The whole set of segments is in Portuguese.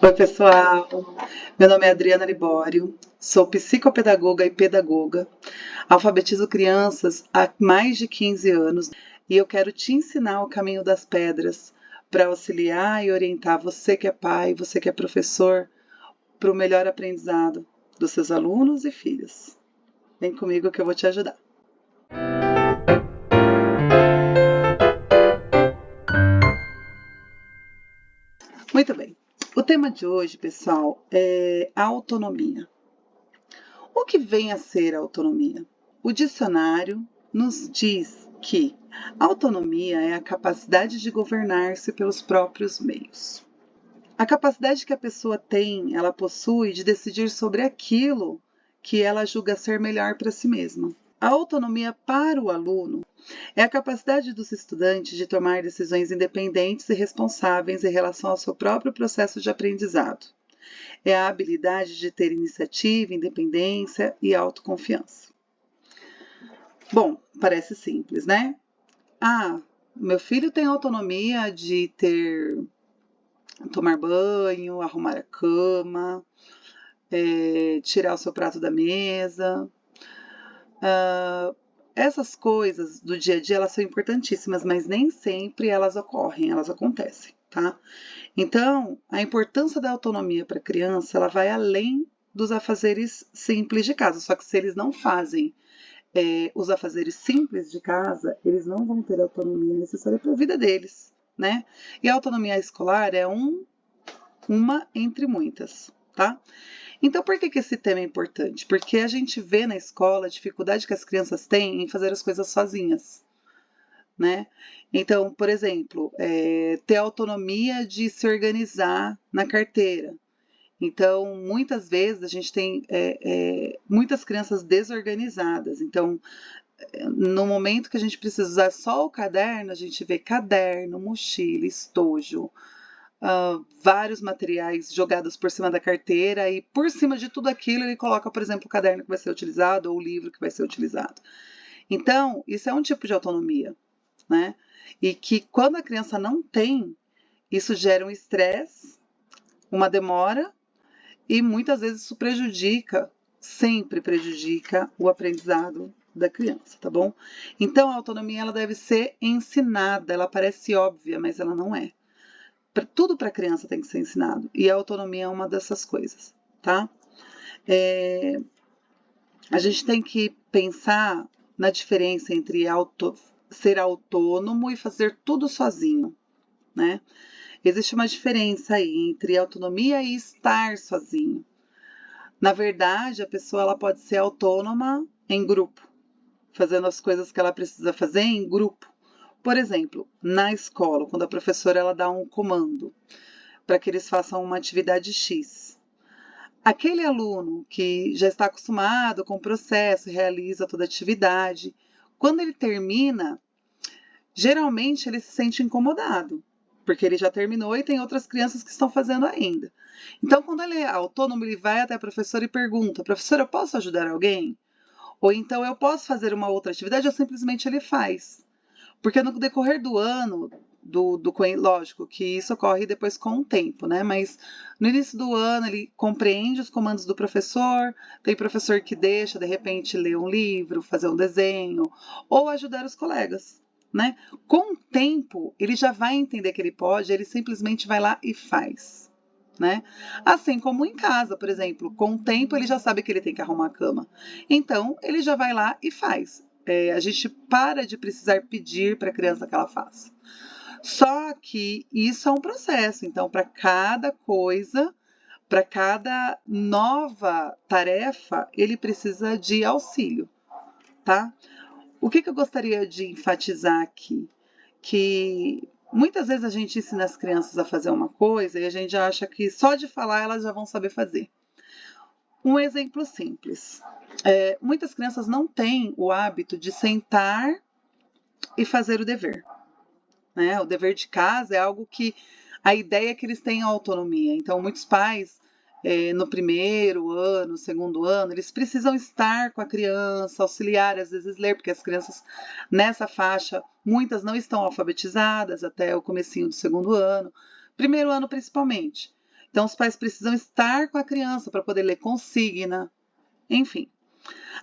Oi, pessoal. Meu nome é Adriana Libório, sou psicopedagoga e pedagoga. Alfabetizo crianças há mais de 15 anos e eu quero te ensinar o caminho das pedras para auxiliar e orientar você que é pai, você que é professor, para o melhor aprendizado dos seus alunos e filhos. Vem comigo que eu vou te ajudar. Muito bem. O tema de hoje, pessoal, é autonomia. O que vem a ser a autonomia? O dicionário nos diz que autonomia é a capacidade de governar-se pelos próprios meios. A capacidade que a pessoa tem, ela possui de decidir sobre aquilo que ela julga ser melhor para si mesma. A autonomia para o aluno é a capacidade dos estudantes de tomar decisões independentes e responsáveis em relação ao seu próprio processo de aprendizado. É a habilidade de ter iniciativa, independência e autoconfiança. Bom, parece simples, né? Ah, meu filho tem autonomia de tomar banho, arrumar a cama, tirar o seu prato da mesa. Essas coisas do dia a dia, elas são importantíssimas, mas nem sempre elas ocorrem, elas acontecem, tá? Então, a importância da autonomia para a criança, ela vai além dos afazeres simples de casa, só que se eles não fazem os afazeres simples de casa, eles não vão ter a autonomia necessária para a vida deles, né? E a autonomia escolar é uma entre muitas, tá? Então, por que esse tema é importante? Porque a gente vê na escola a dificuldade que as crianças têm em fazer as coisas sozinhas, né? Então, por exemplo, ter autonomia de se organizar na carteira. Então, muitas vezes a gente tem muitas crianças desorganizadas. Então, no momento que a gente precisa usar só o caderno, a gente vê caderno, mochila, estojo, vários materiais jogados por cima da carteira e por cima de tudo aquilo ele coloca, por exemplo, o caderno que vai ser utilizado ou o livro que vai ser utilizado. Então, isso é um tipo de autonomia, né? E que quando a criança não tem, isso gera um estresse, uma demora e muitas vezes isso sempre prejudica o aprendizado da criança, tá bom? Então, a autonomia ela deve ser ensinada, ela parece óbvia, mas ela não é. Tudo para a criança tem que ser ensinado, e a autonomia é uma dessas coisas, tá? A gente tem que pensar na diferença entre ser autônomo e fazer tudo sozinho, né? Existe uma diferença aí entre autonomia e estar sozinho. Na verdade, a pessoa ela pode ser autônoma em grupo, fazendo as coisas que ela precisa fazer em grupo. Por exemplo, na escola, quando a professora ela dá um comando para que eles façam uma atividade X. Aquele aluno que já está acostumado com o processo, realiza toda a atividade, quando ele termina, geralmente ele se sente incomodado, porque ele já terminou e tem outras crianças que estão fazendo ainda. Então, quando ele é autônomo, ele vai até a professora e pergunta: professora, eu posso ajudar alguém? Ou então eu posso fazer uma outra atividade, ou simplesmente ele faz. Porque no decorrer do ano, lógico que isso ocorre depois com o tempo, né? Mas no início do ano ele compreende os comandos do professor, tem professor que deixa, de repente, ler um livro, fazer um desenho, ou ajudar os colegas, né? Com o tempo, ele já vai entender que ele pode, ele simplesmente vai lá e faz. Né? Assim como em casa, por exemplo, com o tempo ele já sabe que ele tem que arrumar a cama. Então, ele já vai lá e faz. A gente para de precisar pedir para a criança que ela faça. Só que isso é um processo. Então, para cada coisa, para cada nova tarefa, ele precisa de auxílio, tá? O que eu gostaria de enfatizar aqui? Que muitas vezes a gente ensina as crianças a fazer uma coisa e a gente acha que só de falar elas já vão saber fazer. Um exemplo simples. Muitas crianças não têm o hábito de sentar e fazer o dever. Né? O dever de casa é algo que a ideia é que eles tenham autonomia. Então, muitos pais, no primeiro ano, segundo ano, eles precisam estar com a criança, auxiliar, às vezes ler, porque as crianças nessa faixa, muitas não estão alfabetizadas até o comecinho do segundo ano, primeiro ano principalmente. Então, os pais precisam estar com a criança para poder ler consigna, enfim.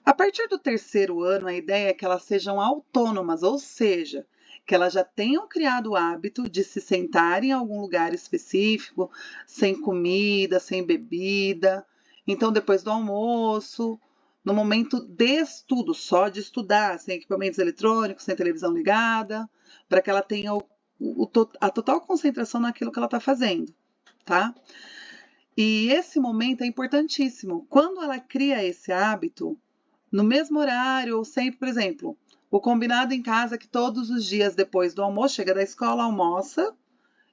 A partir do 3º ano, a ideia é que elas sejam autônomas, ou seja, que elas já tenham criado o hábito de se sentar em algum lugar específico, sem comida, sem bebida. Então, depois do almoço, no momento de estudo, só de estudar, sem equipamentos eletrônicos, sem televisão ligada, para que ela tenha a total concentração naquilo que ela está fazendo, tá? E esse momento é importantíssimo. Quando ela cria esse hábito, no mesmo horário, ou sempre, por exemplo, o combinado em casa é que todos os dias depois do almoço, chega da escola, almoça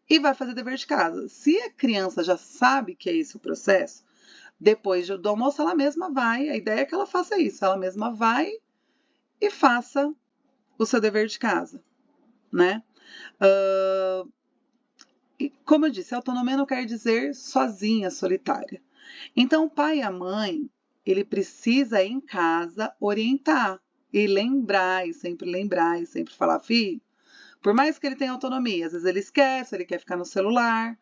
e vai fazer dever de casa. Se a criança já sabe que é esse o processo, depois do almoço ela mesma vai, a ideia é que ela faça isso, ela mesma vai e faça o seu dever de casa, né? E como eu disse, autonomia não quer dizer sozinha, solitária. Então, o pai e a mãe, ele precisa em casa orientar e lembrar, e sempre falar, filho, por mais que ele tenha autonomia, às vezes ele esquece, ele quer ficar no celular,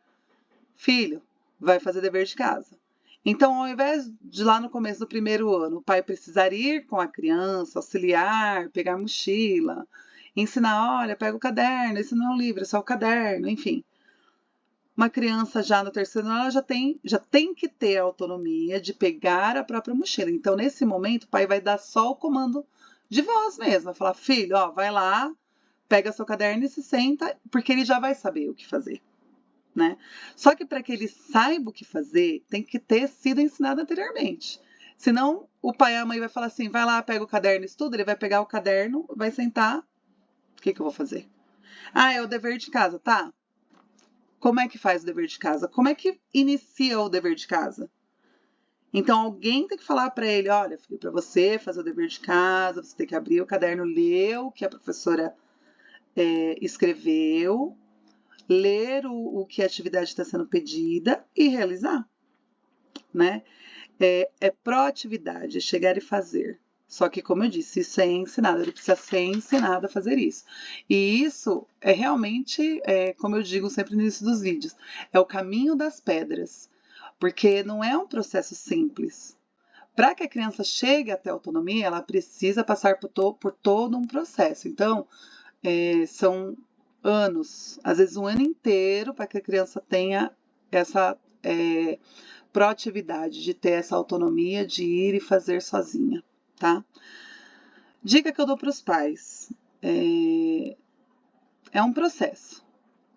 filho, vai fazer dever de casa. Então, ao invés de lá no começo do 1º ano, o pai precisar ir com a criança, auxiliar, pegar mochila, ensinar, olha, pega o caderno, esse não é um livro, é só o caderno, enfim. Uma criança já no 3º ano, ela já tem que ter a autonomia de pegar a própria mochila. Então, nesse momento, o pai vai dar só o comando de voz mesmo. Vai falar, filho, ó, vai lá, pega seu caderno e se senta, porque ele já vai saber o que fazer, né? Só que para que ele saiba o que fazer, tem que ter sido ensinado anteriormente. Senão, o pai e a mãe vai falar assim, vai lá, pega o caderno e estuda, ele vai pegar o caderno, vai sentar, o que eu vou fazer? Ah, é o dever de casa, tá? Como é que faz o dever de casa? Como é que inicia o dever de casa? Então, alguém tem que falar para ele, olha, filho, para você fazer o dever de casa, você tem que abrir o caderno, ler o que a professora escreveu, ler o que a atividade está sendo pedida e realizar, né? É proatividade, é chegar e fazer. Só que, como eu disse, isso é ensinado, ele precisa ser ensinado a fazer isso. E isso é realmente, como eu digo sempre no início dos vídeos, é o caminho das pedras, porque não é um processo simples. Para que a criança chegue até a autonomia, ela precisa passar por todo um processo. Então, são anos, às vezes um ano inteiro, para que a criança tenha essa proatividade de ter essa autonomia de ir e fazer sozinha, tá? Dica que eu dou para os pais: é um processo.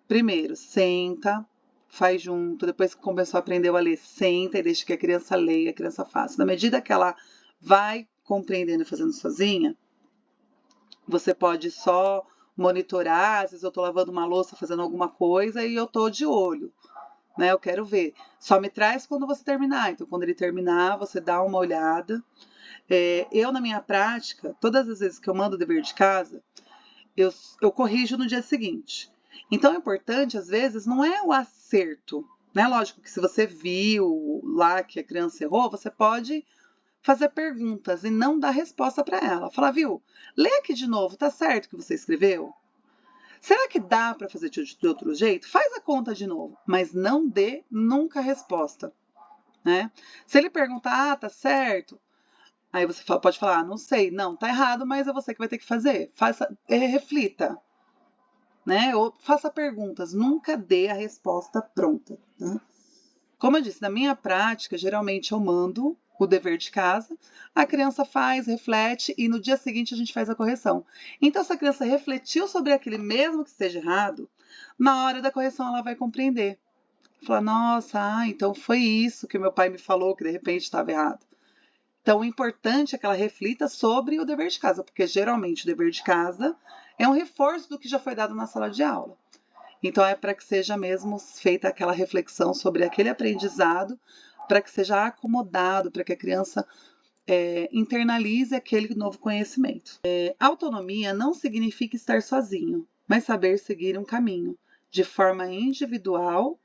Primeiro, senta, faz junto, depois que começou a aprender a ler, senta e deixa que a criança leia, a criança faça. Na medida que ela vai compreendendo e fazendo sozinha, você pode só monitorar, às vezes eu estou lavando uma louça, fazendo alguma coisa e eu estou de olho, né? Eu quero ver. Só me traz quando você terminar. Então, quando ele terminar, você dá uma olhada. Eu, na minha prática, todas as vezes que eu mando o dever de casa, eu corrijo no dia seguinte. Então, é importante, às vezes, não é o acerto, né? Lógico que se você viu lá que a criança errou, você pode fazer perguntas e não dar resposta para ela. Falar, viu? Lê aqui de novo, tá certo o que você escreveu? Será que dá para fazer de outro jeito? Faz a conta de novo, mas não dê nunca a resposta, né? Se ele perguntar, tá certo, aí você pode falar, não sei, não, tá errado, mas é você que vai ter que fazer. Reflita, né? Ou faça perguntas, nunca dê a resposta pronta, né? Como eu disse, na minha prática, geralmente eu mando o dever de casa, a criança faz, reflete e no dia seguinte a gente faz a correção. Então, se a criança refletiu sobre aquele mesmo que esteja errado, na hora da correção ela vai compreender. Falar, nossa, então foi isso que meu pai me falou que de repente estava errado. Então, o importante é que ela reflita sobre o dever de casa, porque geralmente o dever de casa é um reforço do que já foi dado na sala de aula. Então, é para que seja mesmo feita aquela reflexão sobre aquele aprendizado, para que seja acomodado, para que a criança internalize aquele novo conhecimento. Autonomia não significa estar sozinho, mas saber seguir um caminho, de forma individual,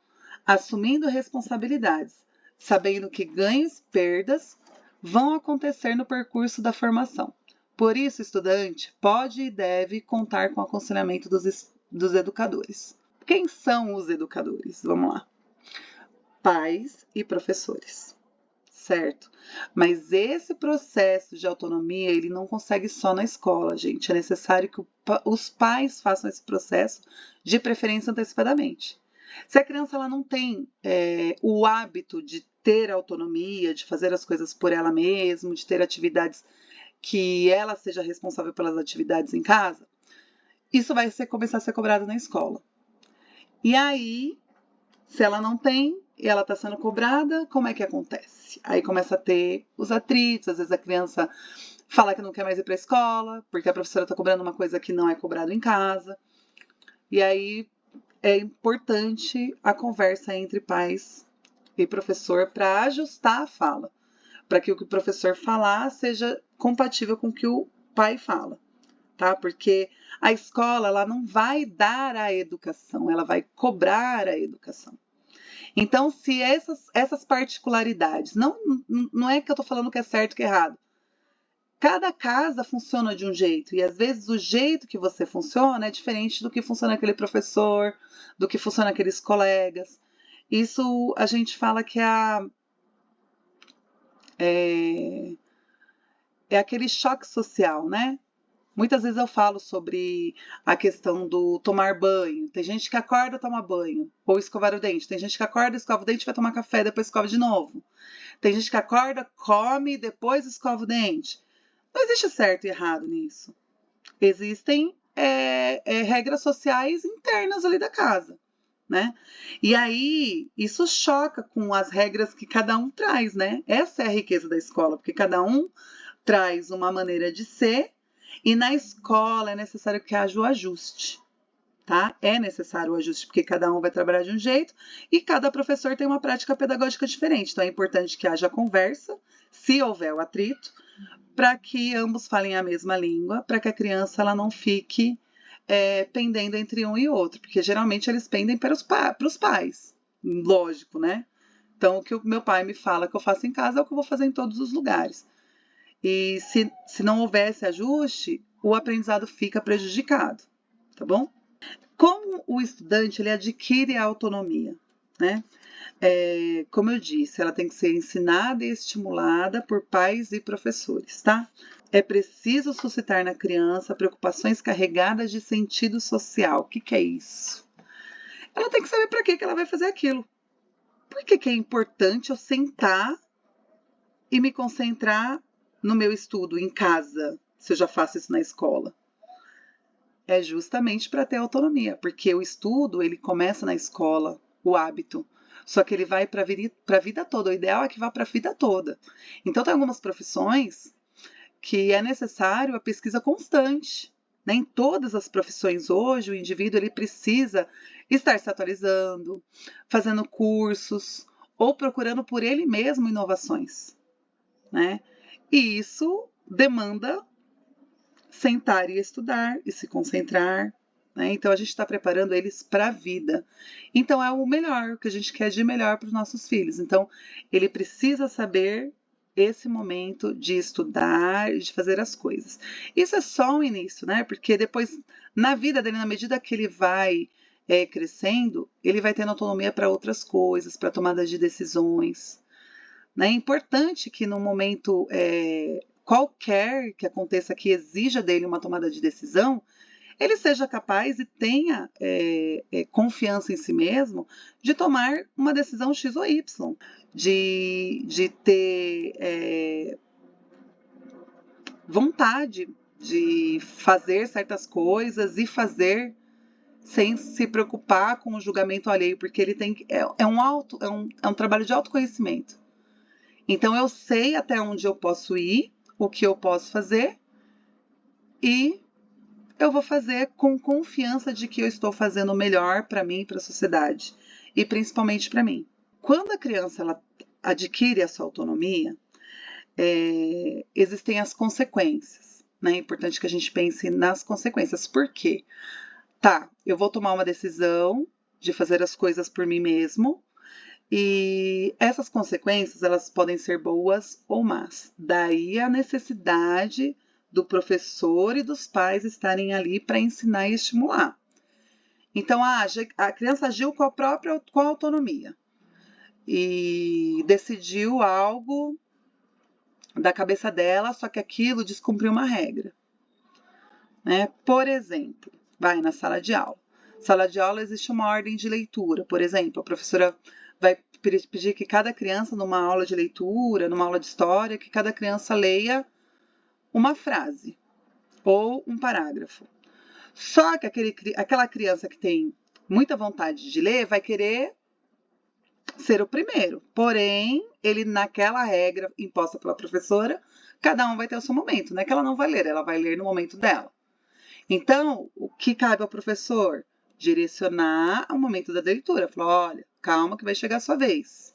assumindo responsabilidades, sabendo que ganhos e perdas vão acontecer no percurso da formação. Por isso, o estudante pode e deve contar com o aconselhamento dos educadores. Quem são os educadores? Vamos lá. pais e professores, certo? Mas esse processo de autonomia, ele não consegue só na escola, gente. É necessário que os pais façam esse processo, de preferência antecipadamente. Se a criança ela não tem o hábito de ter autonomia, de fazer as coisas por ela mesma, de ter atividades que ela seja responsável pelas atividades em casa, isso vai começar a ser cobrado na escola. E aí, se ela não tem e ela está sendo cobrada, como é que acontece? Aí começa a ter os atritos, às vezes a criança fala que não quer mais ir para a escola, porque a professora está cobrando uma coisa que não é cobrado em casa. E aí é importante a conversa entre pais e professor para ajustar a fala, para que o que o professor falar seja compatível com o que o pai fala, tá? Porque a escola ela não vai dar a educação, ela vai cobrar a educação. Então, se essas particularidades, não é que eu estou falando que é certo que é errado. Cada casa funciona de um jeito, e às vezes o jeito que você funciona é diferente do que funciona aquele professor, do que funciona aqueles colegas. Isso a gente fala que é aquele choque social, né? Muitas vezes eu falo sobre a questão do tomar banho. Tem gente que acorda, toma banho, ou escovar o dente. Tem gente que acorda, escova o dente, vai tomar café, depois escova de novo. Tem gente que acorda, come, depois escova o dente. Não existe certo e errado nisso. Existem regras sociais internas ali da casa, né? E aí, isso choca com as regras que cada um traz, né? Essa é a riqueza da escola, porque cada um traz uma maneira de ser e na escola é necessário que haja o ajuste, tá? É necessário o ajuste, porque cada um vai trabalhar de um jeito e cada professor tem uma prática pedagógica diferente. Então, é importante que haja conversa, se houver o atrito, para que ambos falem a mesma língua, para que a criança ela não fique pendendo entre um e outro, porque geralmente eles pendem para os pais, lógico, né? Então, o que o meu pai me fala que eu faço em casa é o que eu vou fazer em todos os lugares. E se não houvesse ajuste, o aprendizado fica prejudicado, tá bom? Como o estudante ele adquire a autonomia, né? Como eu disse, ela tem que ser ensinada e estimulada por pais e professores, tá? É preciso suscitar na criança preocupações carregadas de sentido social. O que é isso? Ela tem que saber para que ela vai fazer aquilo. Por que é importante eu sentar e me concentrar no meu estudo em casa, se eu já faço isso na escola? É justamente para ter autonomia, porque o estudo ele começa na escola, o hábito. Só que ele vai para a vida toda. O ideal é que vá para a vida toda. Então, tem algumas profissões que é necessário a pesquisa constante. Né? Em todas as profissões hoje, o indivíduo ele precisa estar se atualizando, fazendo cursos ou procurando por ele mesmo inovações. Né? E isso demanda sentar e estudar e se concentrar. Né? Então, a gente está preparando eles para a vida. Então, é o melhor, o que a gente quer de melhor para os nossos filhos. Então, ele precisa saber esse momento de estudar e de fazer as coisas. Isso é só um início, né? Porque depois, na vida dele, na medida que ele vai crescendo, ele vai tendo autonomia para outras coisas, para tomada de decisões. Né? É importante que no momento qualquer que aconteça que exija dele uma tomada de decisão, ele seja capaz e tenha confiança em si mesmo de tomar uma decisão X ou Y, de ter vontade de fazer certas coisas e fazer sem se preocupar com o julgamento alheio, porque ele tem é um trabalho de autoconhecimento. Então eu sei até onde eu posso ir, o que eu posso fazer e eu vou fazer com confiança de que eu estou fazendo o melhor para mim e para a sociedade, e principalmente para mim. Quando a criança ela adquire a sua autonomia, existem as consequências. Né? É importante que a gente pense nas consequências. Por quê? Tá, eu vou tomar uma decisão de fazer as coisas por mim mesmo, e essas consequências elas podem ser boas ou más. Daí a necessidade do professor e dos pais estarem ali para ensinar e estimular. Então, a criança agiu com a autonomia. e decidiu algo da cabeça dela, só que aquilo descumpriu uma regra, né? Por exemplo, vai na sala de aula. Sala de aula existe uma ordem de leitura. Por exemplo, a professora vai pedir que cada criança, numa aula de leitura, numa aula de história, que cada criança leia uma frase ou um parágrafo. Só que aquela criança que tem muita vontade de ler vai querer ser o primeiro. Porém, ele, naquela regra imposta pela professora, cada um vai ter o seu momento. Não é que ela não vai ler, ela vai ler no momento dela. Então, o que cabe ao professor? Direcionar o momento da leitura. Falar, olha, calma que vai chegar a sua vez.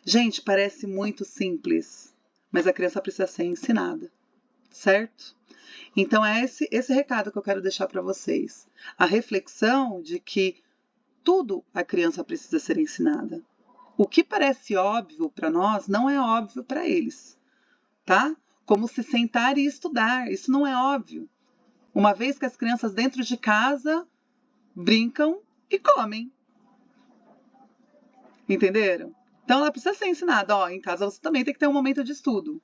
Gente, parece muito simples, mas a criança precisa ser ensinada, certo? Então, é esse recado que eu quero deixar para vocês. A reflexão de que tudo a criança precisa ser ensinada. O que parece óbvio para nós não é óbvio para eles, tá? Como se sentar e estudar, isso não é óbvio. Uma vez que as crianças dentro de casa brincam e comem. Entenderam? Então ela precisa ser ensinada. Ó, em casa você também tem que ter um momento de estudo.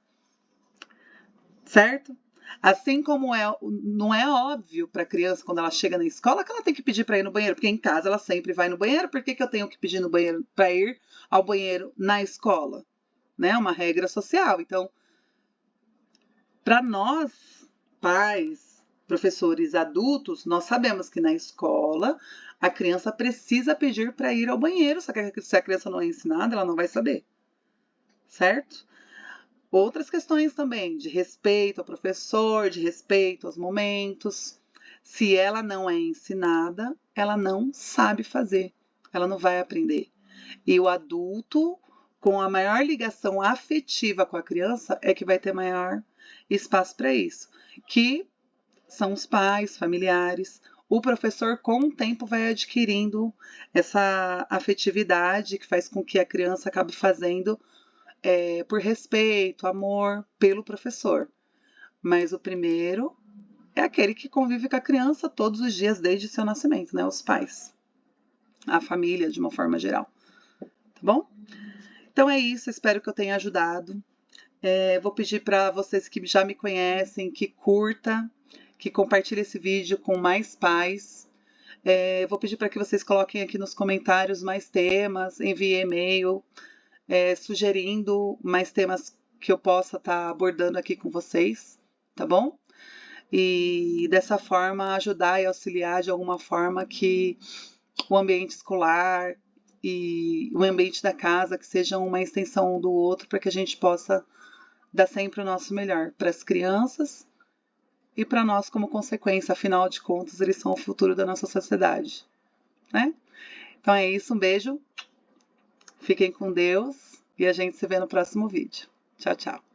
Certo? Assim como não é óbvio para a criança quando ela chega na escola que ela tem que pedir para ir no banheiro, porque em casa ela sempre vai no banheiro. Por que eu tenho que pedir no banheiro para ir ao banheiro na escola? Né? Uma regra social. Então, para nós, pais, professores, adultos, nós sabemos que na escola a criança precisa pedir para ir ao banheiro, só que se a criança não é ensinada, ela não vai saber, certo? Outras questões também, de respeito ao professor, de respeito aos momentos. Se ela não é ensinada, ela não sabe fazer, ela não vai aprender. E o adulto, com a maior ligação afetiva com a criança, é que vai ter maior espaço para isso, que são os pais, familiares. O professor, com o tempo, vai adquirindo essa afetividade que faz com que a criança acabe fazendo por respeito, amor pelo professor. Mas o primeiro é aquele que convive com a criança todos os dias desde seu nascimento, né? Os pais, a família de uma forma geral. Tá bom? Então é isso, espero que eu tenha ajudado. Vou pedir para vocês que já me conhecem, que curta, que compartilhe esse vídeo com mais pais. Vou pedir para que vocês coloquem aqui nos comentários mais temas, enviem e-mail, sugerindo mais temas que eu possa estar abordando aqui com vocês, tá bom? E dessa forma ajudar e auxiliar de alguma forma que o ambiente escolar e o ambiente da casa que sejam uma extensão um do outro para que a gente possa dar sempre o nosso melhor para as crianças e para nós como consequência, afinal de contas, eles são o futuro da nossa sociedade, né? Então é isso, um beijo, fiquem com Deus e a gente se vê no próximo vídeo. Tchau, tchau.